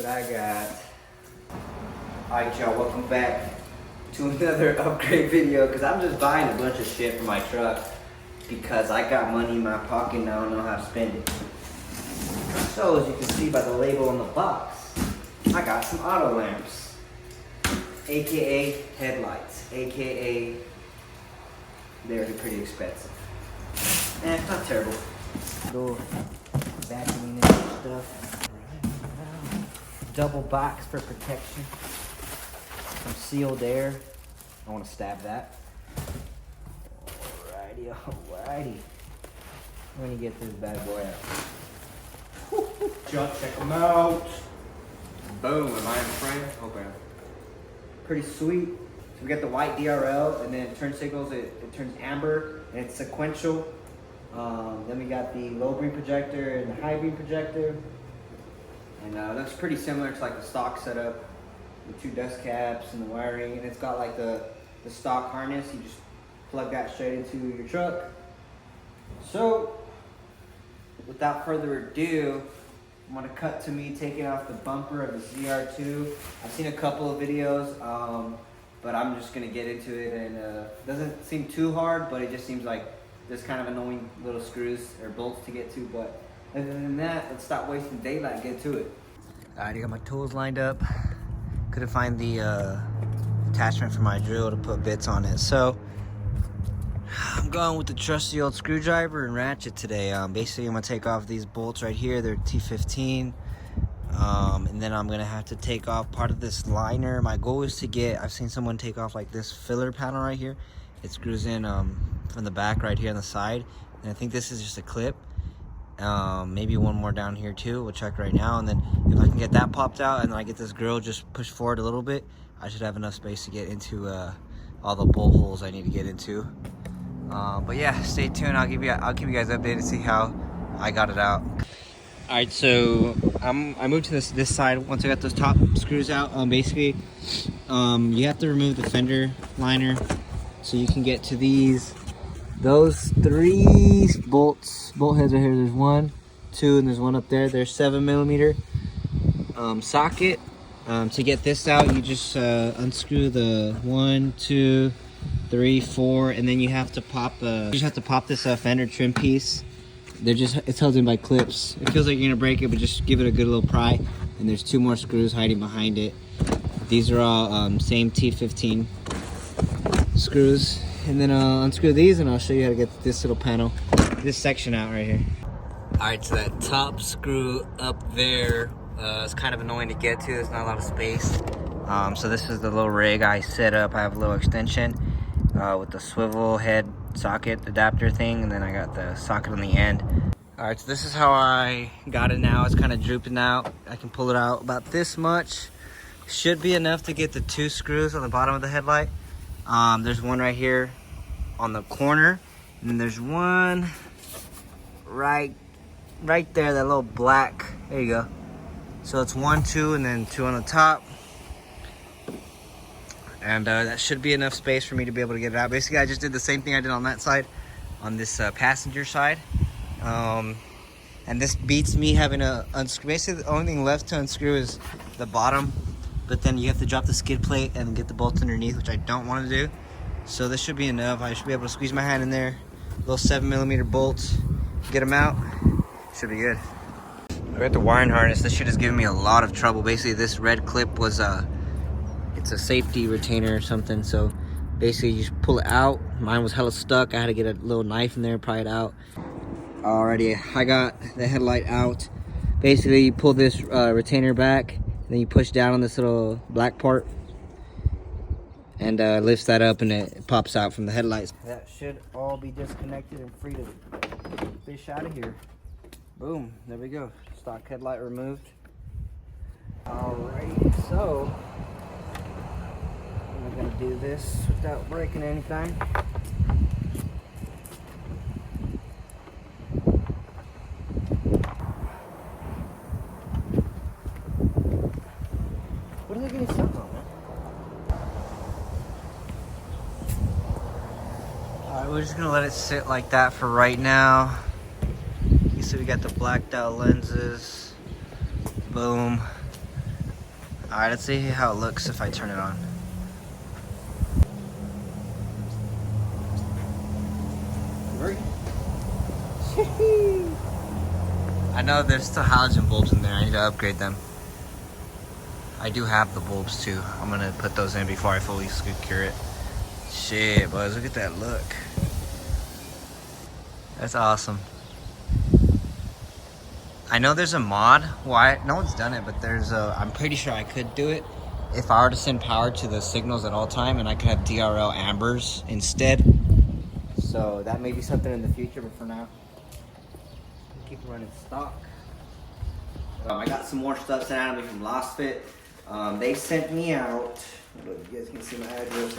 what I got. Alright y'all, welcome back to another upgrade video, because I'm just buying a bunch of shit for my truck because I got money in my pocket and I don't know how to spend it. So as you can see by the label on the box, I got some auto lamps, aka headlights, aka they're pretty expensive. It's not terrible. Little vacuuming and stuff. Double box for protection. Some sealed air. I want to stab that. Alrighty. I'm gonna get this bad boy out. Just check them out. Boom, am I in frame? Okay. Pretty sweet. So we got the white DRL, and then turn signals, it turns amber, and it's sequential. Then we got the low beam projector and the high beam projector. And looks pretty similar to like the stock setup with two dust caps and the wiring. And it's got like the stock harness. You just plug that straight into your truck. So without further ado, I'm gonna cut to me taking off the bumper of the ZR2. I've seen a couple of videos, but I'm just gonna get into it. And it doesn't seem too hard, but it just seems like there's kind of annoying little screws or bolts to get to. But other than that, let's stop wasting daylight and get to it. Alright, I got my tools lined up. Couldn't find the attachment for my drill to put bits on it, so I'm going with the trusty old screwdriver and ratchet today. Basically, I'm gonna take off these bolts right here. They're T15, and then I'm gonna have to take off part of this liner. My goal is to get, I've seen someone take off like this filler panel right here. It screws in from the back right here on the side, and I think this is just a clip. Maybe one more down here too. We'll check right now, and then if I can get that popped out and then I get this grill just pushed forward a little bit, I should have enough space to get into all the bolt holes I need to get into. But yeah, stay tuned. I'll keep you guys updated to see how I got it out. All right, so I moved to this side once I got those top screws out. Basically, you have to remove the fender liner so you can get to those three bolt heads right here. There's 1, 2, and there's one up there. There's 7mm socket. To get this out, you just unscrew the 1, 2, 3, 4, and then you have to pop this fender trim piece. It's held in by clips. It feels like you're gonna break it, but just give it a good little pry. And there's 2 more screws hiding behind it. These are all same T15 screws. And then I'll unscrew these and I'll show you how to get this little panel, this section out right here. All right, so that top screw up there is kind of annoying to get to. There's not a lot of space. So this is the little rig I set up. I have a little extension with the swivel head socket adapter thing, and then I got the socket on the end. All right, so this is how I got it now. It's kind of drooping out. I can pull it out about this much. Should be enough to get the 2 screws on the bottom of the headlight. There's one right here on the corner, and then there's one right there, that little black. There you go. So it's 1, 2, and then 2 on the top. And that should be enough space for me to be able to get it out. Basically, I just did the same thing I did on that side, on this passenger side. And this beats me having to unscrew. Basically, the only thing left to unscrew is the bottom, but then you have to drop the skid plate and get the bolts underneath, which I don't want to do. So this should be enough. I should be able to squeeze my hand in there. Little 7mm bolts, get them out. Should be good. I got the wiring harness. This shit is giving me a lot of trouble. Basically, this red clip was it's a safety retainer or something. So basically, you just pull it out. Mine was hella stuck. I had to get a little knife in there, pry it out. Alrighty, I got the headlight out. Basically, you pull this retainer back, then you push down on this little black part, and lifts that up, and it pops out from the headlights. That should all be disconnected and free to fish out of here. Boom, there we go. Stock headlight removed. Alrighty, so I'm gonna do this without breaking anything. What are they getting stuck on, man? Alright, we're just gonna let it sit like that for right now. You see we got the blacked out lenses. Boom. Alright, let's see how it looks if I turn it on. I know there's still halogen bulbs in there. I need to upgrade them. I do have the bulbs too. I'm gonna put those in before I fully secure it. Shit, boys, look at that look. That's awesome. I know there's a mod. Why? No one's done it, but there's a. I'm pretty sure I could do it if I were to send power to the signals at all time, and I could have DRL ambers instead. So that may be something in the future, but for now, keep running stock. I got some more stuff sent out of me from LostFit. They sent me out. Look, you guys can see my address.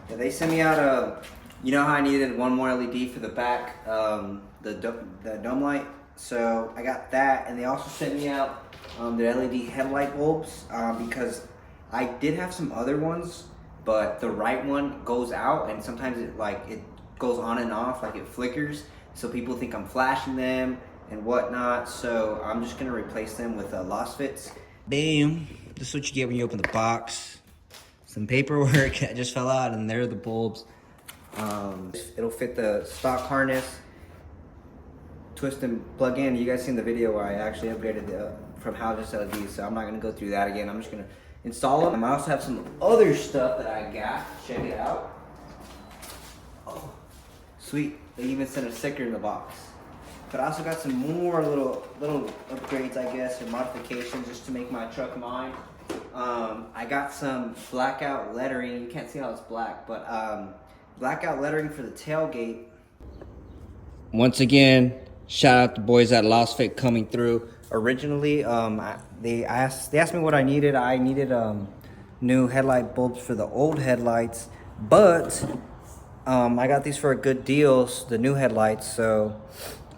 Yeah, they sent me out a. You know how I needed one more LED for the back, the dome light. So I got that, and they also sent me out the LED headlight bulbs because I did have some other ones, but the right one goes out, and sometimes it goes on and off, like it flickers. So people think I'm flashing them and whatnot. So I'm just gonna replace them with LostFits. Bam! This is what you get when you open the box. Some paperwork that just fell out, and there are the bulbs. It'll fit the stock harness. Twist and plug in. You guys seen the video where I actually upgraded from halogen to LEDs, so I'm not gonna go through that again. I'm just gonna install them. I also have some other stuff that I got. Check it out. Oh, sweet. They even sent a sticker in the box. But I also got some more little upgrades, I guess, or modifications just to make my truck mine. I got some blackout lettering. You can't see how it's black, but blackout lettering for the tailgate. Once again, shout out the boys at LostFit coming through. Originally, they asked me what I needed. I needed new headlight bulbs for the old headlights, but I got these for a good deal, the new headlights. So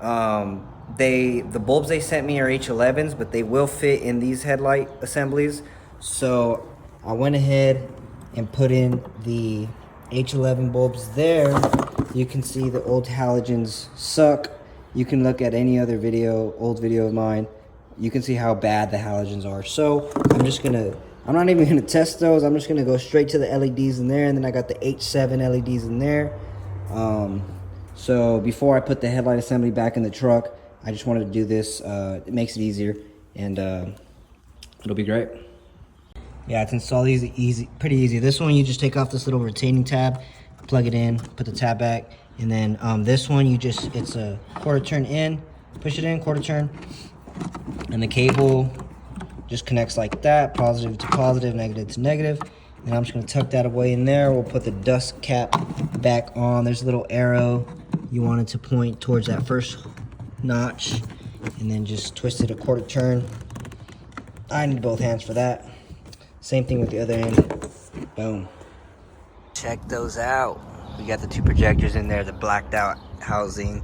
the bulbs they sent me are H11s, but they will fit in these headlight assemblies. So I went ahead and put in the H11 bulbs there. You can see the old halogens suck. You can look at any other video, old video of mine. You can see how bad the halogens are. So I'm not even gonna test those. I'm just gonna go straight to the LEDs in there, and then I got the H7 LEDs in there. So before I put the headlight assembly back in the truck, I just wanted to do this. It makes it easier, and it'll be great. Yeah, it's installed pretty easy. This one, you just take off this little retaining tab, plug it in, put the tab back, and then this one, it's a quarter turn in, push it in, quarter turn, and the cable just connects like that, positive to positive, negative to negative. And I'm just gonna tuck that away in there. We'll put the dust cap back on. There's a little arrow. You want it to point towards that first notch, and then just twist it a quarter turn. I need both hands for that. Same thing with the other end. Boom. Check those out. We got the two projectors in there, the blacked out housing.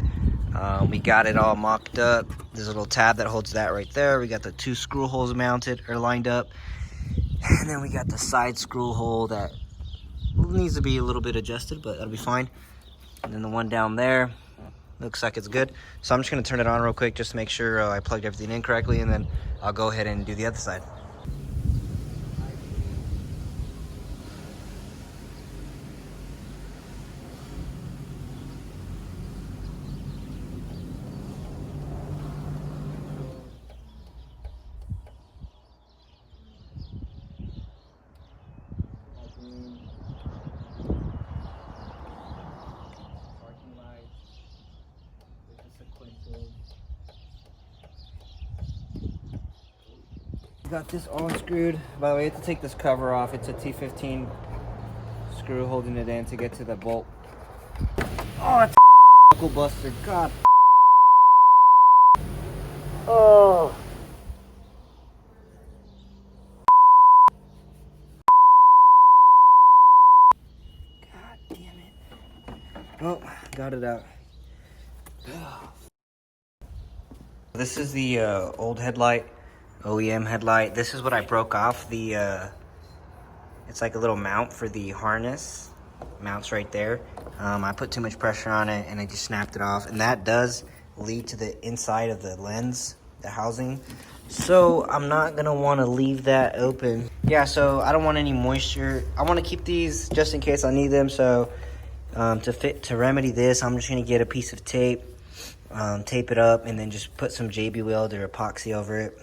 We got it all mocked up. There's a little tab that holds that right there. We got the two screw holes mounted or lined up. And then we got the side screw hole that needs to be a little bit adjusted, but that'll be fine. And then the one down there looks like it's good. So I'm just gonna turn it on real quick just to make sure I plugged everything in correctly, and then I'll go ahead and do the other side. Got this all unscrewed. By the way, you have to take this cover off. It's a T15 screw holding it in to get to the bolt. Oh, it's a knuckle buster. God. Oh. God damn it. Oh, got it out. This is the old headlight. OEM headlight. This is what I broke off the it's like a little mount for the harness. Mounts right there. I put too much pressure on it and I just snapped it off, and that does lead to the inside of the lens the housing. So I'm not gonna want to leave that open. Yeah, so I don't want any moisture. I want to keep these just in case I need them. So to remedy this, I'm just gonna get a piece of tape, tape it up, and then just put some JB Weld or epoxy over it.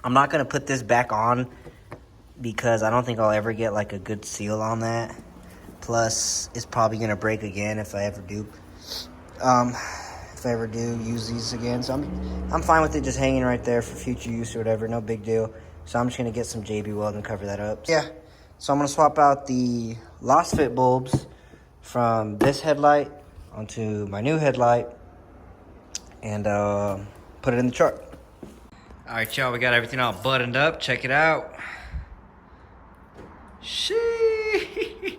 I'm not gonna put this back on because I don't think I'll ever get like a good seal on that. Plus, it's probably gonna break again if I ever do. If I ever do use these again. So I'm fine with it just hanging right there for future use or whatever, no big deal. So I'm just gonna get some JB Weld and cover that up. Yeah, so I'm gonna swap out the lost fit bulbs from this headlight onto my new headlight and put it in the truck. All right, y'all, we got everything all buttoned up. Check it out. Sheesh.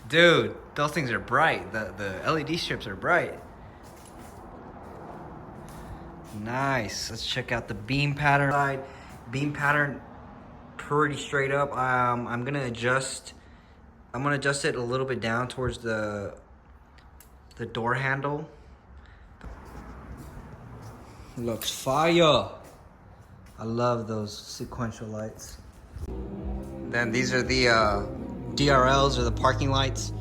Dude, those things are bright. The LED strips are bright. Nice. Let's check out the beam pattern. Beam pattern, pretty straight up. I'm gonna adjust it a little bit down towards the door handle. Looks fire. I love those sequential lights. Then these are the DRLs, or the parking lights.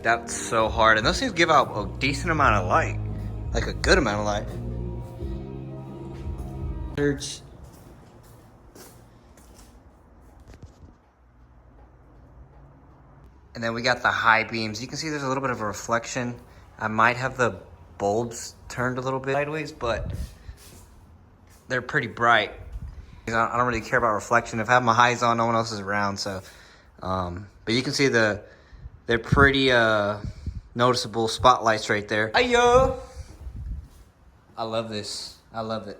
That's so hard, and those things give out a decent amount of light. Like a good amount of light. And then we got the high beams. You can see there's a little bit of a reflection. I might have the bulbs turned a little bit sideways, but they're pretty bright. I don't really care about reflection. If I have my highs on, no one else is around, so. But you can see they're pretty noticeable spotlights right there. Ayo! I love this. I love it.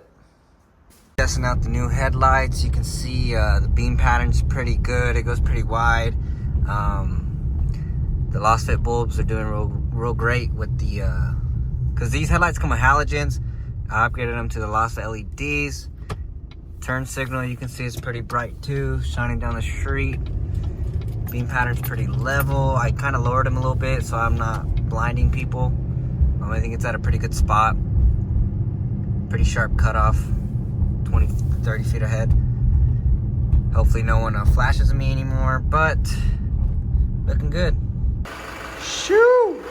Testing out the new headlights. You can see the beam pattern's pretty good. It goes pretty wide. The lost fit bulbs are doing real great with the, because these headlights come with halogens. I upgraded them to the lost fit LEDs. Turn signal, you can see it's pretty bright too, shining down the street. Beam pattern's pretty level. I kind of lowered them a little bit so I'm not blinding people. I think it's at a pretty good spot. Pretty sharp cutoff, 20, 30 feet ahead. Hopefully no one flashes at me anymore, but looking good. Shoo!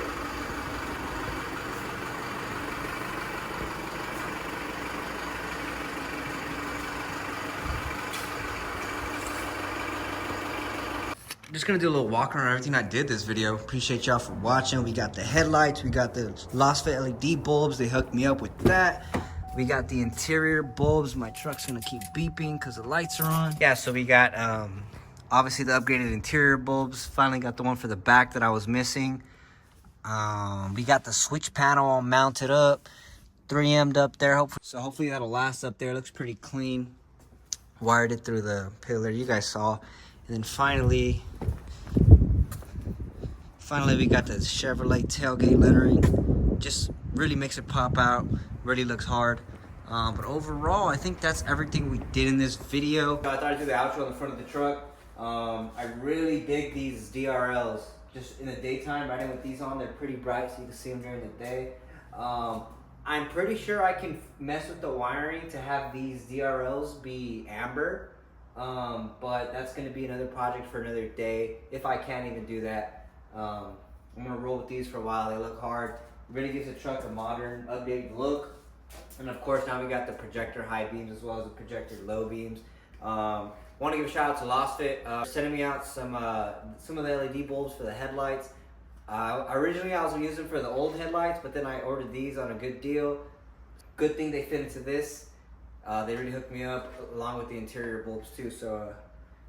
Just gonna do a little walk around everything I did this video. Appreciate y'all for watching. We got the headlights, we got the lost fit LED bulbs. They hooked me up with that. We got the interior bulbs. My truck's gonna keep beeping because the lights are on. Yeah, so we got obviously the upgraded interior bulbs. Finally got the one for the back that I was missing. We got the switch panel all mounted up, 3M'd up there. Hopefully that'll last up there. Looks pretty clean. Wired it through the pillar you guys saw. And then finally we got the Chevrolet tailgate lettering. Just really makes it pop out. Really looks hard. But overall, I think that's everything we did in this video. I thought I'd do the outro in the front of the truck. I really dig these DRLs. Just in the daytime, riding with these on, they're pretty bright so you can see them during the day. I'm pretty sure I can mess with the wiring to have these DRLs be amber. But that's going to be another project for another day, if I can't even do that. I'm going to roll with these for a while. They look hard. Really gives the truck a modern, updated look. And of course, now we got the projector high beams as well as the projector low beams. Want to give a shout out to LostFit, sending me out some of the LED bulbs for the headlights. Originally, I was going to use them for the old headlights, but then I ordered these on a good deal. Good thing they fit into this. They really hooked me up along with the interior bulbs too. So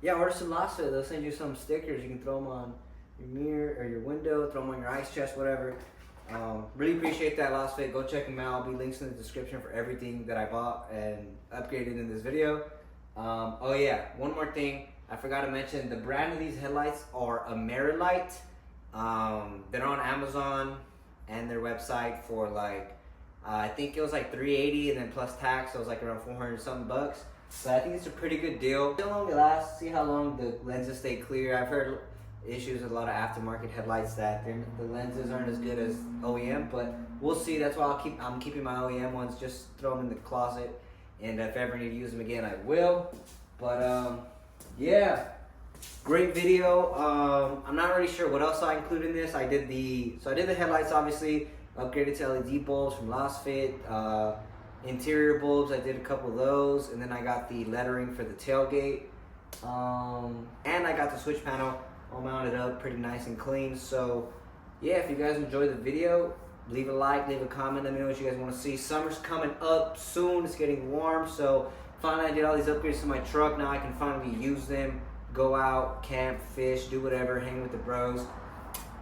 yeah, order some LostFit. They'll send you some stickers. You can throw them on your mirror or your window, throw them on your ice chest, whatever. Really appreciate that, LostFit. Go check them out. I'll be links in the description for everything that I bought and upgraded in this video. Oh yeah, one more thing I forgot to mention. The brand of these headlights are Amerilite. They're on Amazon and their website for like I think it was like $380 and then plus tax, so it was like around 400 something bucks. So I think it's a pretty good deal. See how long they last, see how long the lenses stay clear. I've heard issues with a lot of aftermarket headlights that the lenses aren't as good as OEM, but we'll see. That's why I'm keeping my OEM ones. Just throw them in the closet, and if ever need to use them again, I will. But yeah, great video. I'm not really sure what else I include in this. I did the headlights, obviously, upgraded to LED bulbs from Last Fit. Interior bulbs, I did a couple of those, and then I got the lettering for the tailgate, and I got the switch panel all mounted up pretty nice and clean. So yeah, if you guys enjoyed the video, leave a like, leave a comment, let me know what you guys want to see. Summer's coming up soon, it's getting warm, so finally I did all these upgrades to my truck. Now I can finally use them, go out, camp, fish, do whatever, hang with the bros.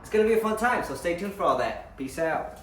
It's gonna be a fun time, so stay tuned for all that. Peace out.